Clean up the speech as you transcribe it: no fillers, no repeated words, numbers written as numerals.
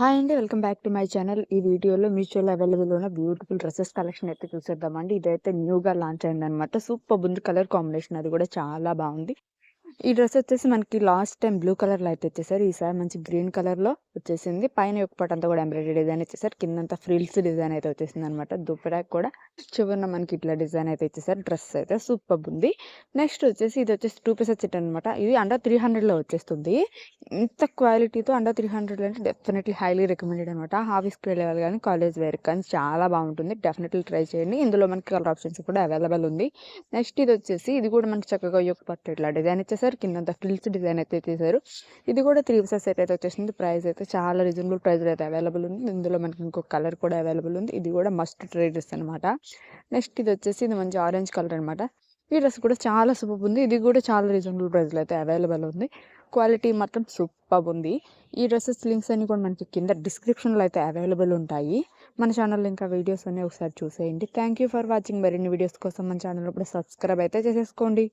Hi అండి. Welcome back to my channel. ఈ వీడియోలో మీషోలో అవైలబుల్ ఉన్న బ్యూటిఫుల్ డ్రెసెస్ కలెక్షన్ అయితే చూసేద్దామండి. ఇదైతే న్యూగా లాంచ్ అయిందనమాట. సూపర్బ్ కలర్ కాంబినేషన్, అది కూడా చాలా బాగుంది. ఈ డ్రెస్ వచ్చేసి మనకి లాస్ట్ టైం బ్లూ కలర్లో అయితే వచ్చేసారు. ఈసారి మంచి గ్రీన్ కలర్లో వచ్చేసింది. పైన ఒక పాట అంతా కూడా ఎంబ్రాయిడరీ డిజైన్ ఇచ్చేసారు. కిందంతా ఫ్రిల్స్ డిజైన్ అయితే వచ్చేసింది అనమాట. దుప్పటాకి కూడా చివరిన మనకి ఇట్లా డిజైన్ అయితే ఇచ్చేసారు. డ్రెస్ అయితే సూపర్బ్ ఉంది. నెక్స్ట్ వచ్చేసి ఇది వచ్చేసి 2 పీసెస్ సెట్ అనమాట. ఇది అండర్ 300లో వచ్చేస్తుంది. ఇంత క్వాలిటీతో అండర్ 300 అంటే డెఫినెట్లీ హైలీ రికమెండెడ్ అనమాట. ఆఫీస్కి వెళ్ళేవాళ్ళు కానీ కాలేజ్ వేర్ కానీ చాలా బాగుంటుంది. డెఫినెట్లీ ట్రై చేయండి. ఇందులో మనకి కలర్ ఆప్షన్స్ కూడా అవైలబుల్ ఉంది. నెక్స్ట్ ఇది వచ్చేసి ఇది కూడా మనకి చక్కగా ఒక పట్టు ఇట్లా డిజైన్ ఇచ్చేసారు. కిందంతా ఫ్రిల్స్ డిజైన్ అయితే చేశారు. ఇది కూడా 3 పీసెస్ సెట్ అయితే వచ్చేసింది. ప్రైస్ అయితే చాలా రీజనబుల్ ప్రైస్ అయితే అవైలబుల్ ఉంది. ఇందులో మనకి ఇంకొక కలర్ కూడా అవైలబుల్ ఉంది. ఇది కూడా మస్ట్ ట్రై డ్రెస్ అనమాట. నెక్స్ట్ ఇది వచ్చేసి ఇది మంచి ఆరెంజ్ కలర్ అనమాట. ఈ డ్రెస్ కూడా చాలా సూపర్ ఉంది. ఇది కూడా చాలా రీజనబుల్ ప్రైస్లో అయితే అవైలబుల్ ఉంది. క్వాలిటీ మాత్రం సూపర్ ఉంది. ఈ డ్రెస్సెస్ లింక్స్ అన్ని కూడా మనకి కింద డిస్క్రిప్షన్లో అయితే అవైలబుల్ ఉంటాయి. మన ఛానల్లో ఇంకా వీడియోస్ అన్ని ఒకసారి చూసేయండి. Thank you for watching. మరిన్ని వీడియోస్ కోసం మన ఛానల్ ఇప్పుడు సబ్స్క్రైబ్ అయితే చేసేసుకోండి.